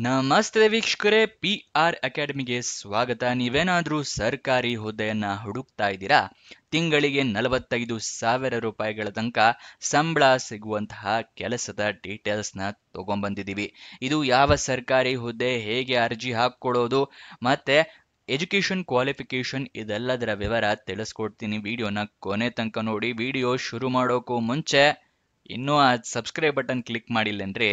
ನಮಸ್ತೆ ವೀಕ್ಷಕರೇ, P R ಅಕಾಡೆಮಿಗೆ ಸ್ವಾಗತ. ನೀವೇನಾದ್ರೂ ಸರ್ಕಾರಿ ಹುದ್ದೆಯನ್ನ ಹುಡುಕ್ತಾ ಇದ್ದೀರಾ? ತಿಂಗಳಿಗೆ 45,000 ರೂಪಾಯಿಗಳ ತನಕ ಸಂಬಳ ಸಿಗುವಂತಹ ಕೆಲಸದ ಡೀಟೇಲ್ಸ್ನ ತಗೊಂಡ್ಬಂದಿದ್ದೀವಿ. ಇದು ಯಾವ ಸರ್ಕಾರಿ ಹುದ್ದೆ, ಹೇಗೆ ಅರ್ಜಿ ಹಾಕೊಳ್ಳೋದು, ಮತ್ತೆ ಎಜುಕೇಶನ್ ಕ್ವಾಲಿಫಿಕೇಶನ್ ಇದೆಲ್ಲದರ ವಿವರ ತಿಳಿಸ್ಕೊಡ್ತೀನಿ. ವಿಡಿಯೋನ ಕೊನೆ ತನಕ ನೋಡಿ. ವಿಡಿಯೋ ಶುರು ಮಾಡೋಕ್ಕೂ ಮುಂಚೆ ಇನ್ನೂ ಆ ಸಬ್ಸ್ಕ್ರೈಬ್ ಬಟನ್ ಕ್ಲಿಕ್ ಮಾಡಿಲ್ಲ ಅಂದ್ರೆ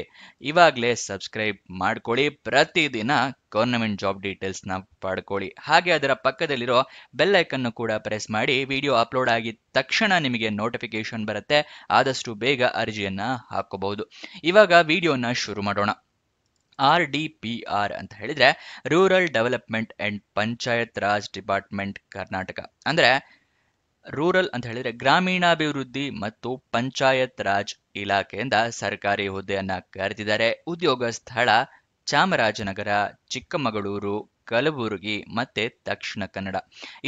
ಇವಾಗಲೇ ಸಬ್ಸ್ಕ್ರೈಬ್ ಮಾಡ್ಕೊಳ್ಳಿ. ಪ್ರತಿದಿನ ಗವರ್ನಮೆಂಟ್ ಜಾಬ್ ಡೀಟೇಲ್ಸ್ನ ಪಡ್ಕೊಳ್ಳಿ. ಹಾಗೆ ಅದರ ಪಕ್ಕದಲ್ಲಿರೋ ಬೆಲ್ ಐಕನ್ನು ಕೂಡ ಪ್ರೆಸ್ ಮಾಡಿ. ವಿಡಿಯೋ ಅಪ್ಲೋಡ್ ಆಗಿದ ತಕ್ಷಣ ನಿಮಗೆ ನೋಟಿಫಿಕೇಶನ್ ಬರುತ್ತೆ. ಆದಷ್ಟು ಬೇಗ ಅರ್ಜಿಯನ್ನ ಹಾಕೋಬಹುದು. ಇವಾಗ ವಿಡಿಯೋನ ಶುರು ಮಾಡೋಣ. RDPR ಅಂತ ಹೇಳಿದ್ರೆ rural development and panchayat Raj department Karnataka. ಅಂದ್ರೆ ರೂರಲ್ ಅಂತ ಹೇಳಿದ್ರೆ ಗ್ರಾಮೀಣಾಭಿವೃದ್ಧಿ ಮತ್ತು ಪಂಚಾಯತ್ ರಾಜ್ ಇಲಾಖೆಯಿಂದ ಸರ್ಕಾರಿ ಹುದ್ದೆಯನ್ನ ಕರೆದಿದ್ದಾರೆ. ಉದ್ಯೋಗ ಸ್ಥಳ ಚಾಮರಾಜನಗರ, ಚಿಕ್ಕಮಗಳೂರು, ಕಲಬುರಗಿ ಮತ್ತೆ ದಕ್ಷಿಣ ಕನ್ನಡ.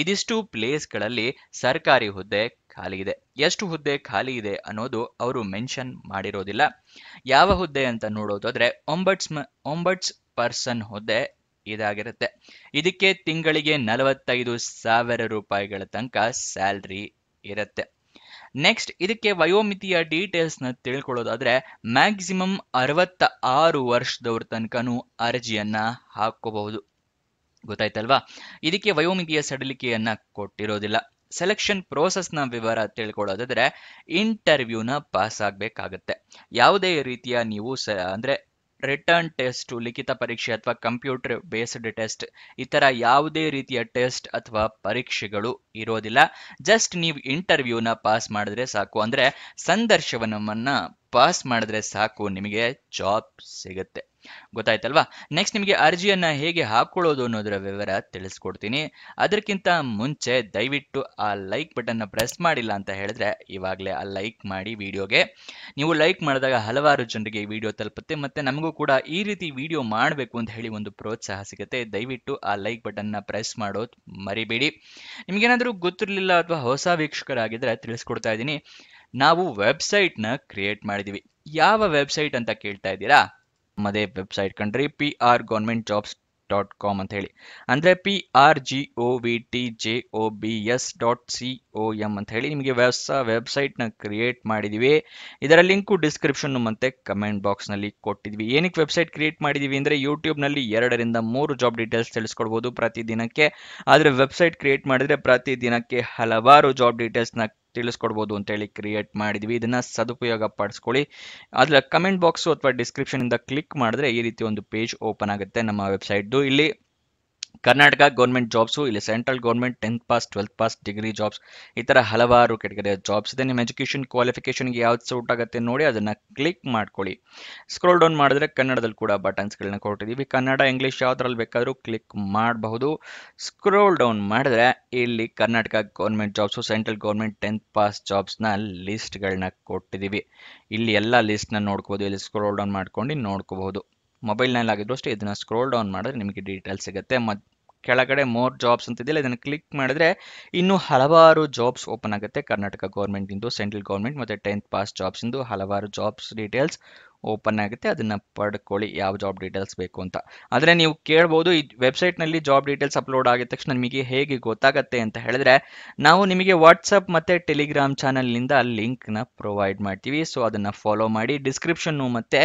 ಇದಿಷ್ಟು ಪ್ಲೇಸ್ಗಳಲ್ಲಿ ಸರ್ಕಾರಿ ಹುದ್ದೆ ಖಾಲಿ ಇದೆ. ಎಷ್ಟು ಹುದ್ದೆ ಖಾಲಿ ಇದೆ ಅನ್ನೋದು ಅವರು ಮೆನ್ಷನ್ ಮಾಡಿರೋದಿಲ್ಲ. ಯಾವ ಹುದ್ದೆ ಅಂತ ನೋಡೋದಾದ್ರೆ ಒಂಬಟ್ಸ್ ಪರ್ಸನ್ ಹುದ್ದೆ ಇದಾಗಿರುತ್ತೆ. ಇದಕ್ಕೆ ತಿಂಗಳಿಗೆ 45,000 ರೂಪಾಯಿಗಳ ತನಕ ಸ್ಯಾಲ್ರಿ ಇರುತ್ತೆ. ನೆಕ್ಸ್ಟ್, ಇದಕ್ಕೆ ವಯೋಮಿತಿಯ ಡೀಟೇಲ್ಸ್ ನ ತಿಳ್ಕೊಳ್ಳೋದಾದ್ರೆ ಮ್ಯಾಕ್ಸಿಮಮ್ 66 ವರ್ಷದವ್ರ ತನಕನೂ ಅರ್ಜಿಯನ್ನ ಹಾಕೋಬಹುದು. ಗೊತ್ತಾಯ್ತಲ್ವಾ? ಇದಕ್ಕೆ ವಯೋಮಿತಿಯ ಸಡಿಲಿಕೆಯನ್ನ ಕೊಟ್ಟಿರೋದಿಲ್ಲ. ಸೆಲೆಕ್ಷನ್ ಪ್ರೋಸೆಸ್ ನ ವಿವರ ತಿಳ್ಕೊಳ್ಳೋದಾದ್ರೆ ಇಂಟರ್ವ್ಯೂನ ಪಾಸ್ ಆಗ್ಬೇಕಾಗತ್ತೆ. ಯಾವುದೇ ರೀತಿಯ ನೀವು ಅಂದ್ರೆ ರಿಟರ್ನ್ ಟೆಸ್ಟ್, ಲಿಖಿತ ಪರೀಕ್ಷೆ ಅಥವಾ ಕಂಪ್ಯೂಟರ್ ಬೇಸ್ಡ್ ಟೆಸ್ಟ್, ಈ ತರ ಯಾವುದೇ ರೀತಿಯ ಟೆಸ್ಟ್ ಅಥವಾ ಪರೀಕ್ಷೆಗಳು ಇರೋದಿಲ್ಲ. ಜಸ್ಟ್ ನೀವು ಇಂಟರ್ವ್ಯೂನ ಪಾಸ್ ಮಾಡಿದ್ರೆ ಸಾಕು, ಅಂದ್ರೆ ಸಂದರ್ಶನವನ್ನ ಪಾಸ್ ಮಾಡಿದ್ರೆ ಸಾಕು, ನಿಮಗೆ ಜಾಬ್ ಸಿಗುತ್ತೆ. ಗೊತ್ತಾಯ್ತಲ್ವಾ? ನೆಕ್ಸ್ಟ್, ನಿಮಗೆ ಅರ್ಜಿಯನ್ನ ಹೇಗೆ ಹಾಕೊಳ್ಳೋದು ಅನ್ನೋದರ ವಿವರ ತಿಳಿಸ್ಕೊಡ್ತೀನಿ. ಅದಕ್ಕಿಂತ ಮುಂಚೆ ದಯವಿಟ್ಟು ಆ ಲೈಕ್ ಬಟನ್ ನ ಪ್ರೆಸ್ ಮಾಡಿಲ್ಲ ಅಂತ ಹೇಳಿದ್ರೆ ಇವಾಗಲೇ ಆ ಲೈಕ್ ಮಾಡಿ. ವಿಡಿಯೋಗೆ ನೀವು ಲೈಕ್ ಮಾಡಿದಾಗ ಹಲವಾರು ಜನರಿಗೆ ಈ ವಿಡಿಯೋ ತಲುಪುತ್ತೆ, ಮತ್ತೆ ನಮಗೂ ಕೂಡ ಈ ರೀತಿ ವಿಡಿಯೋ ಮಾಡಬೇಕು ಅಂತ ಹೇಳಿ ಒಂದು ಪ್ರೋತ್ಸಾಹ ಸಿಗುತ್ತೆ. ದಯವಿಟ್ಟು ಆ ಲೈಕ್ ಬಟನ್ ನ ಪ್ರೆಸ್ ಮಾಡೋದು ಮರಿಬೇಡಿ. ನಿಮ್ಗೇನಾದ್ರೂ ಗೊತ್ತಿರಲಿಲ್ಲ ಅಥವಾ ಹೊಸ ವೀಕ್ಷಕರಾಗಿದ್ರೆ ತಿಳಿಸ್ಕೊಡ್ತಾ ಇದ್ದೀನಿ. ನಾವು ವೆಬ್ಸೈಟ್ ನ ಕ್ರಿಯೇಟ್ ಮಾಡಿದೀವಿ. ಯಾವ ವೆಬ್ಸೈಟ್ ಅಂತ ಕೇಳ್ತಾ ಇದ್ದೀರಾ? ನಮ್ಮದೇ ವೆಬ್ಸೈಟ್ ಕಣ್ರಿ, prgovernmentjobs.com ಅಂತ ಹೇಳಿ. ಅಂದ್ರೆ prgovtjobs.com ಅಂತ ಹೇಳಿ ನಿಮಗೆ ಹೊಸ ವೆಬ್ಸೈಟ್ ನ ಕ್ರಿಯೇಟ್ ಮಾಡಿದೀವಿ. ಇದರ ಲಿಂಕು ಡಿಸ್ಕ್ರಿಪ್ಷನ್ ಮತ್ತೆ ಕಮೆಂಟ್ ಬಾಕ್ಸ್ ನಲ್ಲಿ ಕೊಟ್ಟಿದ್ವಿ. ಏನಕ್ಕೆ ವೆಬ್ಸೈಟ್ ಕ್ರಿಯೇಟ್ ಮಾಡಿದೀವಿ ಅಂದ್ರೆ ಯೂಟ್ಯೂಬ್ ನಲ್ಲಿ 2 ರಿಂದ 3 ಜಾಬ್ ಡೀಟೇಲ್ಸ್ ತಿಳಿಸ್ಕೊಡ್ಬೋದು ಪ್ರತಿದಿನಕ್ಕೆ. ಆದ್ರೆ ವೆಬ್ಸೈಟ್ ಕ್ರಿಯೇಟ್ ಮಾಡಿದ್ರೆ ಪ್ರತಿದಿನಕ್ಕೆ ಹಲವಾರು ಜಾಬ್ ಡೀಟೇಲ್ಸ್ ನ ತಿಳಿಸ್ಕೊಡ್ಬೋದು ಅಂತ ಹೇಳಿ ಕ್ರಿಯೇಟ್ ಮಾಡಿದ್ವಿ. ಇದನ್ನ ಸದುಪಯೋಗ ಪಡಿಸ್ಕೊಳ್ಳಿ. ಅದ್ರ ಕಮೆಂಟ್ ಬಾಕ್ಸ್ ಅಥವಾ ಡಿಸ್ಕ್ರಿಪ್ಷನ್ ಇಂದ ಕ್ಲಿಕ್ ಮಾಡಿದ್ರೆ ಈ ರೀತಿ ಒಂದು ಪೇಜ್ ಓಪನ್ ಆಗುತ್ತೆ ನಮ್ಮ ವೆಬ್ಸೈಟ್ದು. ಇಲ್ಲಿ ಕರ್ನಾಟಕ ಗೌರ್ಮೆಂಟ್ ಜಾಬ್ಸು, ಇಲ್ಲಿ central government 10th pass 12th pass degree jobs, ಈ ತರ ಹಲವಾರು ಕೆಟಗರಿಯ ಜಾಬ್ಸ್ ಇದೆ. ನಿಮ್ಮ ಎಜುಕೇಶನ್ ಕ್ವಾಲಿಫಿಕೇಶನ್ಗೆ ಯಾವ್ದು ಸೂಟ್ ಆಗುತ್ತೆ ನೋಡಿ ಅದನ್ನ ಕ್ಲಿಕ್ ಮಾಡ್ಕೊಳ್ಳಿ. ಸ್ಕ್ರೋಲ್ ಡೌನ್ ಮಾಡಿದ್ರೆ ಕನ್ನಡದಲ್ಲಿ ಕೂಡ ಬಟನ್ಸ್ಗಳನ್ನ ಕೊಟ್ಟಿದ್ದೀವಿ. ಕನ್ನಡ, ಇಂಗ್ಲಿಷ್ ಯಾವ್ದ್ರಲ್ಲಿ ಬೇಕಾದ್ರೂ ಕ್ಲಿಕ್ ಮಾಡಬಹುದು. ಸ್ಕ್ರೋಲ್ ಡೌನ್ ಮಾಡಿದ್ರೆ ಇಲ್ಲಿ Karnataka government jobs, central government 10th pass ಜಾಬ್ಸ್ನ ಲಿಸ್ಟ್ಗಳನ್ನ ಕೊಟ್ಟಿದ್ದೀವಿ. ಇಲ್ಲಿ ಎಲ್ಲ ಲಿಸ್ಟ್ನ ನೋಡ್ಕೋಬಹುದು. ಇಲ್ಲಿ ಸ್ಕ್ರೋಲ್ ಡೌನ್ ಮಾಡ್ಕೊಂಡು ನೋಡ್ಕೋಬಹುದು. ಮೊಬೈಲ್ನಲ್ಲಿ ಆಗಿದ್ರು ಅಷ್ಟೇ ಇದನ್ನ ಸ್ಕ್ರೋಲ್ ಡೌನ್ ಮಾಡಿದ್ರೆ ನಿಮಗೆ ಡೀಟೇಲ್ಸ್ ಸಿಗುತ್ತೆ. ಕೆಳಗಡೆ ಮೋರ್ ಜಾಬ್ಸ್ ಅಂತಿದೆಯಲ್ಲ, ಇದನ್ನು ಕ್ಲಿಕ್ ಮಾಡಿದ್ರೆ ಇನ್ನೂ ಹಲವಾರು ಜಾಬ್ಸ್ ಓಪನ್ ಆಗುತ್ತೆ. ಕರ್ನಾಟಕ ಗೌರ್ಮೆಂಟ್ ಇಂದು, ಸೆಂಟ್ರಲ್ ಗೌರ್ಮೆಂಟ್ ಮತ್ತೆ 10th ಪಾಸ್ ಜಾಬ್ಸ್ ಇಂದು ಹಲವಾರು ಜಾಬ್ಸ್ ಡೀಟೇಲ್ಸ್ ಓಪನ್ ಆಗುತ್ತೆ. ಅದನ್ನ ಪಡ್ಕೊಳ್ಳಿ ಯಾವ ಜಾಬ್ ಡೀಟೇಲ್ಸ್ ಬೇಕು ಅಂತ. ಆದ್ರೆ ನೀವು ಕೇಳ್ಬೋದು, ಈ ವೆಬ್ಸೈಟ್ ನಲ್ಲಿ ಜಾಬ್ ಡೀಟೇಲ್ಸ್ ಅಪ್ಲೋಡ್ ಆಗಿದ ತಕ್ಷಣ ನಿಮಗೆ ಹೇಗೆ ಗೊತ್ತಾಗತ್ತೆ ಅಂತ ಹೇಳಿದ್ರೆ, ನಾವು ನಿಮಗೆ ವಾಟ್ಸಪ್ ಮತ್ತೆ ಟೆಲಿಗ್ರಾಮ್ ಚಾನಲ್ ನಿಂದ ಲಿಂಕ್ ನ ಪ್ರೊವೈಡ್ ಮಾಡ್ತೀವಿ. ಸೊ ಅದನ್ನ ಫಾಲೋ ಮಾಡಿ. ಡಿಸ್ಕ್ರಿಪ್ಷನ್ ಮತ್ತೆ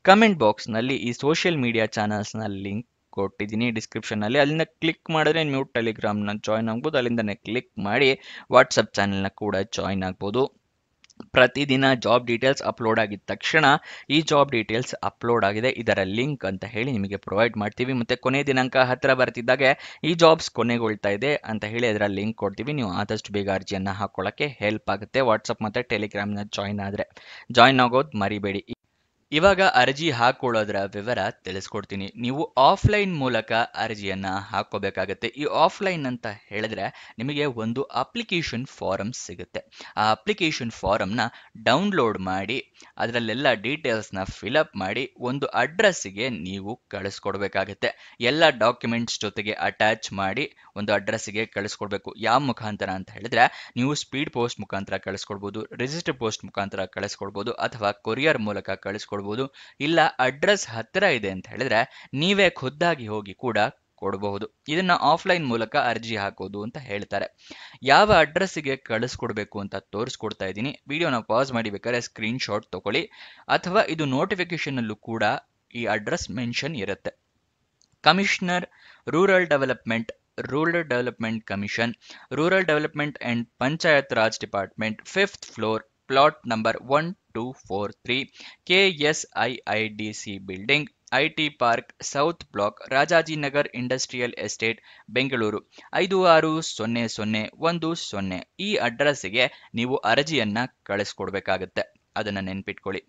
ಕಮೆಂಟ್ ಬಾಕ್ಸ್ ನಲ್ಲಿ ಈ ಸೋಷಿಯಲ್ ಮೀಡಿಯಾ ಚಾನಲ್ಸ್ ನ ಲಿಂಕ್ ಕೊಟ್ಟಿದ್ದೀನಿ ಡಿಸ್ಕ್ರಿಪ್ಷನ್ ನಲ್ಲಿ. ಅಲ್ಲಿಂದ ಕ್ಲಿಕ್ ಮಾಡಿದ್ರೆ ನೀವು ಟೆಲಿಗ್ರಾಮ್ ನ ಜಾಯ್ನ್ ಆಗ್ಬೋದು. ಅಲ್ಲಿಂದನೇ ಕ್ಲಿಕ್ ಮಾಡಿ ವಾಟ್ಸಪ್ ಚಾನೆಲ್ ನ ಕೂಡ ಜಾಯ್ನ್ ಆಗ್ಬೋದು. ಪ್ರತಿದಿನ ಜಾಬ್ ಡೀಟೇಲ್ಸ್ ಅಪ್ಲೋಡ್ ಆಗಿದ ತಕ್ಷಣ ಈ ಜಾಬ್ ಡೀಟೇಲ್ಸ್ ಅಪ್ಲೋಡ್ ಆಗಿದೆ, ಇದರ ಲಿಂಕ್ ಅಂತ ಹೇಳಿ ನಿಮಗೆ ಪ್ರೊವೈಡ್ ಮಾಡ್ತೀವಿ. ಮತ್ತೆ ಕೊನೆ ದಿನಾಂಕ ಹತ್ತಿರ ಬರ್ತಿದ್ದಾಗೆ ಈ ಜಾಬ್ಸ್ ಕೊನೆಗೊಳ್ತಾ ಇದೆ ಅಂತ ಹೇಳಿ ಅದರ ಲಿಂಕ್ ಕೊಡ್ತೀವಿ. ನೀವು ಆದಷ್ಟು ಬೇಗ ಅರ್ಜಿಯನ್ನ ಹಾಕೊಳ್ಳಕ್ಕೆ ಹೆಲ್ಪ್ ಆಗುತ್ತೆ. ವಾಟ್ಸಪ್ ಮತ್ತೆ ಟೆಲಿಗ್ರಾಮ್ ನ ಜಾಯ್ನ್ ಆಗೋದು ಮರಿಬೇಡಿ. ಇವಾಗ ಅರ್ಜಿ ಹಾಕೊಳ್ಳೋದ್ರ ವಿವರ ತಿಳಿಸ್ಕೊಡ್ತೀನಿ. ನೀವು ಆಫ್ಲೈನ್ ಮೂಲಕ ಅರ್ಜಿಯನ್ನ ಹಾಕೋಬೇಕಾಗತ್ತೆ. ಈ ಆಫ್ಲೈನ್ ಅಂತ ಹೇಳಿದ್ರೆ ನಿಮಗೆ ಒಂದು ಅಪ್ಲಿಕೇಶನ್ ಫಾರಂ ಸಿಗುತ್ತೆ. ಆ ಅಪ್ಲಿಕೇಶನ್ ಫಾರಂನ ಡೌನ್ಲೋಡ್ ಮಾಡಿ ಅದರಲ್ಲೆಲ್ಲ ಡೀಟೇಲ್ಸ್ನ ಫಿಲಪ್ ಮಾಡಿ ಒಂದು ಅಡ್ರೆಸ್ಸಿಗೆ ನೀವು ಕಳಿಸ್ಕೊಡ್ಬೇಕಾಗತ್ತೆ. ಎಲ್ಲ ಡಾಕ್ಯುಮೆಂಟ್ಸ್ ಜೊತೆಗೆ ಅಟ್ಯಾಚ್ ಮಾಡಿ ಒಂದು ಅಡ್ರೆಸ್ಸಿಗೆ ಕಳಿಸ್ಕೊಡ್ಬೇಕು. ಯಾವ ಮುಖಾಂತರ ಅಂತ ಹೇಳಿದ್ರೆ ನೀವು ಸ್ಪೀಡ್ ಪೋಸ್ಟ್ ಮುಖಾಂತರ ಕಳಿಸ್ಕೊಡ್ಬೋದು, ರಿಜಿಸ್ಟರ್ ಪೋಸ್ಟ್ ಮುಖಾಂತರ ಕಳಿಸ್ಕೊಡ್ಬೋದು, ಅಥವಾ ಕೊರಿಯರ್ ಮೂಲಕ ಕಳಿಸ್ಕೊಡ್ಬೋದು. ಕಳಿಸ್ಕೊಡ್ಬೋದು. ಇಲ್ಲ ಅಡ್ರೆಸ್ ಹತ್ತಿರ ಇದೆ ಅಂತ ಹೇಳಿದ್ರೆ ನೀವೇ ಖುದ್ದಾಗಿ ಹೋಗಿ ಕೂಡ ಕೊಡಬಹುದು. ಇದನ್ನ ಆಫ್ಲೈನ್ ಮೂಲಕ ಅರ್ಜಿ ಹಾಕೋದು ಅಂತ ಹೇಳ್ತಾರೆ. ಯಾವ ಅಡ್ರೆಸ್ಸಿಗೆ ಕಳಿಸ್ಕೊಡ್ಬೇಕು ಅಂತ ತೋರಿಸ್ಕೊಡ್ತಾ ಇದ್ದೀನಿ. ವಿಡಿಯೋನ ಪಾಸ್ ಮಾಡಿ ಬೇಕಾದ್ರೆ ಸ್ಕ್ರೀನ್ ಶಾಟ್ ತಗೊಳ್ಳಿ, ಅಥವಾ ಇದು ನೋಟಿಫಿಕೇಶನ್ ಅಲ್ಲೂ ಕೂಡ ಈ ಅಡ್ರೆಸ್ ಮೆನ್ಷನ್ ಇರುತ್ತೆ. Commissioner rural development, rural development commission, rural development and panchayat Raj department, 5th floor, plot number 1243, KSIIDC building, IT park, south block, Rajajinagar industrial estate, Bengaluru 5600110. ಈ ಅಡ್ರೆಸ್ಸಿಗೆ ನೀವು ಅರ್ಜಿಯನ್ನ ಕಳಿಸ್ಕೊಡ್ಬೇಕಾಗತ್ತೆ. ಅದನ್ನ ನೆನ್ಪಿಟ್ಕೊಳ್ಳಿ.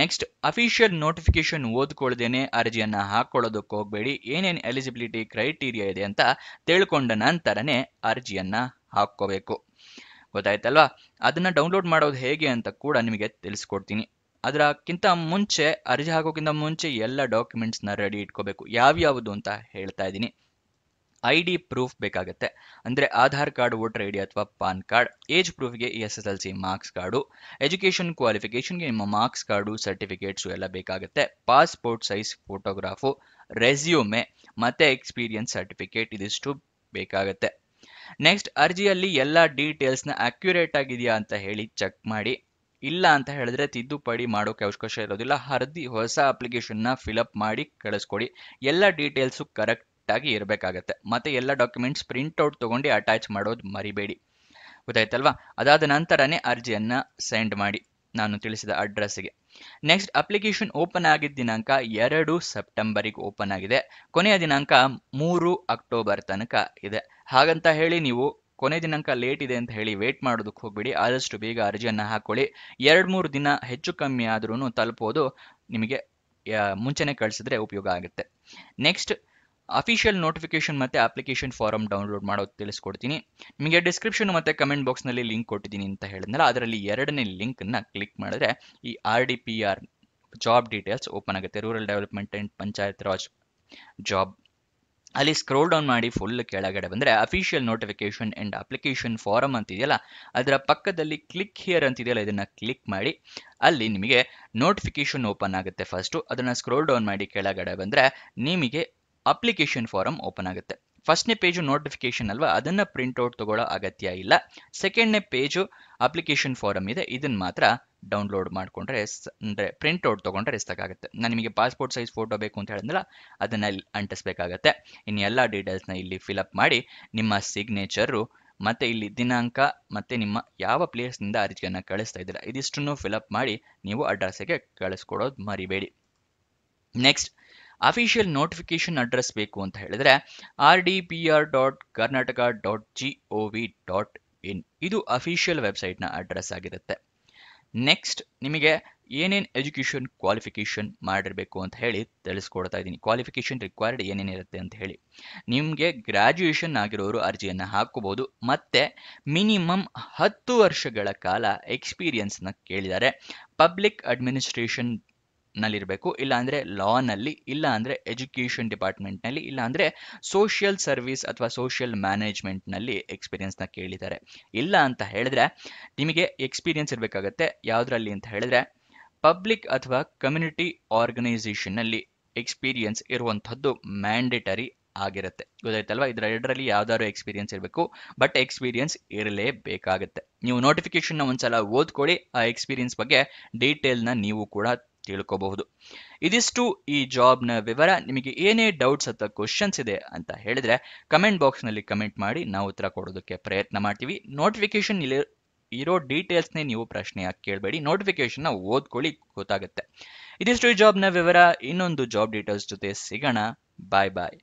ನೆಕ್ಸ್ಟ್, ಅಫಿಷಿಯಲ್ ನೋಟಿಫಿಕೇಶನ್ ಓದ್ಕೊಳ್ದೇನೆ ಅರ್ಜಿಯನ್ನ ಹಾಕೊಳ್ಳೋದಕ್ಕೆ ಹೋಗ್ಬೇಡಿ. ಏನೇನು ಎಲಿಜಿಬಿಲಿಟಿ ಕ್ರೈಟೀರಿಯಾ ಇದೆ ಅಂತ ತಿಳ್ಕೊಂಡ ನಂತರನೇ ಅರ್ಜಿಯನ್ನ ಹಾಕ್ಕೋಬೇಕು. ಗೊತ್ತಾಯ್ತಲ್ವಾ? ಅದನ್ನ ಡೌನ್ಲೋಡ್ ಮಾಡೋದು ಹೇಗೆ ಅಂತ ಕೂಡ ನಿಮಗೆ ತಿಳಿಸ್ಕೊಡ್ತೀನಿ. ಅದಕ್ಕಿಂತ ಮುಂಚೆ, ಅರ್ಜಿ ಹಾಕೋಕ್ಕಿಂತ ಮುಂಚೆ ಎಲ್ಲ ಡಾಕ್ಯುಮೆಂಟ್ಸ್ನ ರೆಡಿ ಇಟ್ಕೋಬೇಕು. ಯಾವ್ಯಾವುದು ಅಂತ ಹೇಳ್ತಾ ಇದ್ದೀನಿ. ID ಪ್ರೂಫ್ ಬೇಕಾಗುತ್ತೆ, ಅಂದರೆ ಆಧಾರ್ ಕಾರ್ಡ್, ವೋಟರ್ ID ಅಥವಾ ಪಾನ್ ಕಾರ್ಡ್. ಏಜ್ ಪ್ರೂಫ್ಗೆ SSLC ಮಾರ್ಕ್ಸ್ ಕಾರ್ಡು. ಎಜುಕೇಷನ್ ಕ್ವಾಲಿಫಿಕೇಷನ್ಗೆ ನಿಮ್ಮ ಮಾರ್ಕ್ಸ್ ಕಾರ್ಡು, ಸರ್ಟಿಫಿಕೇಟ್ಸು ಎಲ್ಲ ಬೇಕಾಗುತ್ತೆ. ಪಾಸ್ಪೋರ್ಟ್ ಸೈಜ್ ಫೋಟೋಗ್ರಾಫು, ರೆಸ್ಯೂಮೆ ಮತ್ತೆ ಎಕ್ಸ್ಪೀರಿಯನ್ಸ್ ಸರ್ಟಿಫಿಕೇಟ್, ಇದಿಷ್ಟು ಬೇಕಾಗುತ್ತೆ. ನೆಕ್ಸ್ಟ್, ಅರ್ಜಿಯಲ್ಲಿ ಎಲ್ಲ ಡೀಟೇಲ್ಸ್ನ ಅಕ್ಯುರೇಟ್ ಆಗಿದೆಯಾ ಅಂತ ಹೇಳಿ ಚೆಕ್ ಮಾಡಿ. ಇಲ್ಲ ಅಂತ ಹೇಳಿದ್ರೆ ತಿದ್ದುಪಡಿ ಮಾಡೋಕೆ ಅವಕಾಶ ಇರೋದಿಲ್ಲ. ಹೊಸ ಅಪ್ಲಿಕೇಶನ್ನ ಫಿಲಪ್ ಮಾಡಿ ಕಳಿಸ್ಕೊಡಿ. ಎಲ್ಲ ಡೀಟೇಲ್ಸು ಕರೆಕ್ಟ್ ಆಗಿ ಇರಬೇಕಾಗತ್ತೆ. ಮತ್ತೆ ಎಲ್ಲ ಡಾಕ್ಯುಮೆಂಟ್ಸ್ ಪ್ರಿಂಟ್ಔಟ್ ತಗೊಂಡು ಅಟ್ಯಾಚ್ ಮಾಡೋದು ಮರಿಬೇಡಿ. ಗೊತ್ತಾಯ್ತಲ್ವಾ? ಅದಾದ ನಂತರನೇ ಅರ್ಜಿಯನ್ನ ಸೆಂಡ್ ಮಾಡಿ ನಾನು ತಿಳಿಸಿದ ಅಡ್ರೆಸ್ಗೆ. ನೆಕ್ಸ್ಟ್, ಅಪ್ಲಿಕೇಶನ್ ಓಪನ್ ಆಗಿದ್ದ ದಿನಾಂಕ 2 ಸೆಪ್ಟೆಂಬರಿಗೆ ಓಪನ್ ಆಗಿದೆ. ಕೊನೆಯ ದಿನಾಂಕ 3 ಅಕ್ಟೋಬರ್ ತನಕ ಇದೆ. ಹಾಗಂತ ಹೇಳಿ ನೀವು ಕೊನೆ ದಿನಾಂಕ ಲೇಟ್ ಇದೆ ಅಂತ ಹೇಳಿ ವೇಟ್ ಮಾಡೋದಕ್ಕೆ ಹೋಗ್ಬೇಡಿ. ಆದಷ್ಟು ಬೇಗ ಅರ್ಜಿಯನ್ನ ಹಾಕೊಳ್ಳಿ. 2-3 ದಿನ ಹೆಚ್ಚು ಕಮ್ಮಿ ಆದ್ರೂ ತಲುಪೋದು. ನಿಮಗೆ ಮುಂಚೆನೆ ಕಳಿಸಿದ್ರೆ ಉಪಯೋಗ ಆಗುತ್ತೆ. ನೆಕ್ಸ್ಟ್, ಅಫಿಷಿಯಲ್ ನೋಟಿಫಿಕೇಶನ್ ಮತ್ತೆ ಅಪ್ಲಿಕೇಶನ್ ಫಾರಂ ಡೌನ್ಲೋಡ್ ಮಾಡೋದು ತಿಳಿಸ್ಕೊಡ್ತೀನಿ. ನಿಮಗೆ ಡಿಸ್ಕ್ರಿಪ್ಷನ್ ಮತ್ತೆ ಕಮೆಂಟ್ ಬಾಕ್ಸ್ನಲ್ಲಿ ಲಿಂಕ್ ಕೊಟ್ಟಿದ್ದೀನಿ ಅಂತ ಹೇಳಿದ್ನಲ್ಲ, ಅದರಲ್ಲಿ 2ನೇ ಲಿಂಕನ್ನು ಕ್ಲಿಕ್ ಮಾಡಿದ್ರೆ ಈ RDPR ಜಾಬ್ ಡೀಟೇಲ್ಸ್ ಓಪನ್ ಆಗುತ್ತೆ. Rural development and panchayat raj job. ಅಲ್ಲಿ ಸ್ಕ್ರೋಲ್ ಡೌನ್ ಮಾಡಿ ಫುಲ್ ಕೆಳಗಡೆ ಬಂದರೆ official notification and application form ಅಂತಿದೆಯಲ್ಲ, ಅದರ ಪಕ್ಕದಲ್ಲಿ ಕ್ಲಿಕ್ ಹಿಯರ್ ಅಂತಿದೆಯಲ್ಲ, ಇದನ್ನು ಕ್ಲಿಕ್ ಮಾಡಿ ಅಲ್ಲಿ ನಿಮಗೆ ನೋಟಿಫಿಕೇಶನ್ ಓಪನ್ ಆಗುತ್ತೆ. ಫಸ್ಟು ಅದನ್ನು ಸ್ಕ್ರೋಲ್ ಡೌನ್ ಮಾಡಿ ಕೆಳಗಡೆ ಬಂದರೆ ನಿಮಗೆ ಅಪ್ಲಿಕೇಶನ್ ಫಾರಂ ಓಪನ್ ಆಗುತ್ತೆ. ಫಸ್ಟ್ನೇ ಪೇಜು ನೋಟಿಫಿಕೇಶನ್ ಅಲ್ವಾ, ಅದನ್ನು ಪ್ರಿಂಟ್ಔಟ್ ತಗೊಳ್ಳೋ ಅಗತ್ಯ ಇಲ್ಲ. ಸೆಕೆಂಡ್ನೇ ಪೇಜು ಅಪ್ಲಿಕೇಶನ್ ಫಾರಂ ಇದೆ, ಇದನ್ನು ಮಾತ್ರ ಡೌನ್ಲೋಡ್ ಮಾಡಿಕೊಂಡ್ರೆ ಅಂದರೆ ಪ್ರಿಂಟ್ಔಟ್ ತೊಗೊಂಡ್ರೆ ಎಷ್ಟಾಗುತ್ತೆ. ನಾನು ನಿಮಗೆ ಪಾಸ್ಪೋರ್ಟ್ ಸೈಜ್ ಫೋಟೋ ಬೇಕು ಅಂತ ಹೇಳಿದ್ನಲ್ಲ, ಅದನ್ನು ಇಲ್ಲಿ ಅಂಟಿಸ್ಬೇಕಾಗತ್ತೆ. ಇನ್ನು ಎಲ್ಲ ಡೀಟೇಲ್ಸ್ನ ಇಲ್ಲಿ ಫಿಲಪ್ ಮಾಡಿ ನಿಮ್ಮ ಸಿಗ್ನೇಚರು ಮತ್ತು ಇಲ್ಲಿ ದಿನಾಂಕ ಮತ್ತು ನಿಮ್ಮ ಯಾವ ಪ್ಲೇಸ್ನಿಂದ ಅರ್ಜಿಯನ್ನು ಕಳಿಸ್ತಾ ಇದ್ದೀರಾ ಇದಿಷ್ಟನ್ನು ಫಿಲಪ್ ಮಾಡಿ ನೀವು ಅಡ್ರೆಸ್ಸಿಗೆ ಕಳಿಸ್ಕೊಡೋದು ಮರಿಬೇಡಿ. ನೆಕ್ಸ್ಟ್, ಅಫಿಷಿಯಲ್ ನೋಟಿಫಿಕೇಶನ್ ಅಡ್ರೆಸ್ ಬೇಕು ಅಂತ ಹೇಳಿದ್ರೆ rdpr.karnataka.gov.in ಇದು ಅಫಿಷಿಯಲ್ ವೆಬ್ಸೈಟ್ನ ಅಡ್ರೆಸ್ ಆಗಿರುತ್ತೆ. ನೆಕ್ಸ್ಟ್, ನಿಮಗೆ ಏನೇನು ಎಜುಕೇಷನ್ ಕ್ವಾಲಿಫಿಕೇಷನ್ ಮಾಡಿರಬೇಕು ಅಂತ ಹೇಳಿ ತಿಳಿಸ್ಕೊಡ್ತಾ ಇದ್ದೀನಿ. ಕ್ವಾಲಿಫಿಕೇಷನ್ ರಿಕ್ವೈರ್ಡ್ ಏನೇನಿರುತ್ತೆ ಅಂತ ಹೇಳಿ. ನಿಮಗೆ ಗ್ರ್ಯಾಜುಯೇಷನ್ ಆಗಿರೋರು ಅರ್ಜಿಯನ್ನು ಹಾಕೋಬಹುದು. ಮತ್ತು ಮಿನಿಮಮ್ 10 ವರ್ಷಗಳ ಕಾಲ ಎಕ್ಸ್ಪೀರಿಯನ್ಸ್ನ ಕೇಳಿದ್ದಾರೆ. ಪಬ್ಲಿಕ್ ಅಡ್ಮಿನಿಸ್ಟ್ರೇಷನ್ ನಲ್ಲಿರಬೇಕು, ಇಲ್ಲ ಅಂದರೆ ಲಾನಲ್ಲಿ, ಇಲ್ಲ ಅಂದರೆ ಎಜುಕೇಷನ್ ಡಿಪಾರ್ಟ್ಮೆಂಟ್ನಲ್ಲಿ, ಇಲ್ಲ ಅಂದರೆ ಸೋಷಿಯಲ್ ಸರ್ವಿಸ್ ಅಥವಾ ಸೋಷಿಯಲ್ ಮ್ಯಾನೇಜ್ಮೆಂಟ್ನಲ್ಲಿ ಎಕ್ಸ್ಪೀರಿಯನ್ಸ್ನ ಕೇಳಿದ್ದಾರೆ. ಇಲ್ಲ ಅಂತ ಹೇಳಿದ್ರೆ ನಿಮಗೆ ಎಕ್ಸ್ಪೀರಿಯನ್ಸ್ ಇರಬೇಕಾಗತ್ತೆ. ಯಾವುದರಲ್ಲಿ ಅಂತ ಹೇಳಿದ್ರೆ ಪಬ್ಲಿಕ್ ಅಥವಾ ಕಮ್ಯುನಿಟಿ ಆರ್ಗನೈಸೇಷನ್ನಲ್ಲಿ ಎಕ್ಸ್ಪೀರಿಯನ್ಸ್ ಇರುವಂಥದ್ದು ಮ್ಯಾಂಡೇಟರಿ ಆಗಿರುತ್ತೆ. ಗೊತ್ತಾಯ್ತಲ್ವಾ? ಇದರಲ್ಲಿ ಯಾವ್ದಾದ್ರು ಎಕ್ಸ್ಪೀರಿಯನ್ಸ್ ಇರಬೇಕು, ಬಟ್ ಎಕ್ಸ್ಪೀರಿಯನ್ಸ್ ಇರಲೇಬೇಕಾಗುತ್ತೆ. ನೀವು ನೋಟಿಫಿಕೇಶನ್ನ ಒಂದ್ಸಲ ಓದ್ಕೊಳ್ಳಿ, ಆ ಎಕ್ಸ್ಪೀರಿಯನ್ಸ್ ಬಗ್ಗೆ ಡೀಟೇಲ್ನ ನೀವು ಕೂಡ ತಿಳ್ಕೋಬಹುದು. ಇದಿಷ್ಟು ಈ ಜಾಬ್ನ ವಿವರ. ನಿಮಗೆ ಏನೇ ಡೌಟ್ಸ್ ಅಥವಾ ಕ್ವಶನ್ಸ್ ಇದೆ ಅಂತ ಹೇಳಿದ್ರೆ ಕಮೆಂಟ್ ಬಾಕ್ಸ್ನಲ್ಲಿ ಕಮೆಂಟ್ ಮಾಡಿ, ನಾವು ಉತ್ತರ ಕೊಡೋದಕ್ಕೆ ಪ್ರಯತ್ನ ಮಾಡ್ತೀವಿ. ನೋಟಿಫಿಕೇಶನ್ ಇರೋ ಡೀಟೇಲ್ಸ್ನೇ ನೀವು ಪ್ರಶ್ನೆಯಾಗಿ ಕೇಳಬೇಡಿ, ನೋಟಿಫಿಕೇಶನ್ನ ಓದ್ಕೊಳ್ಳಿ, ಗೊತ್ತಾಗುತ್ತೆ. ಇದಿಷ್ಟು ಈ ಜಾಬ್ನ ವಿವರ. ಇನ್ನೊಂದು ಜಾಬ್ ಡೀಟೇಲ್ಸ್ ಜೊತೆ ಸಿಗೋಣ. ಬಾಯ್ ಬಾಯ್.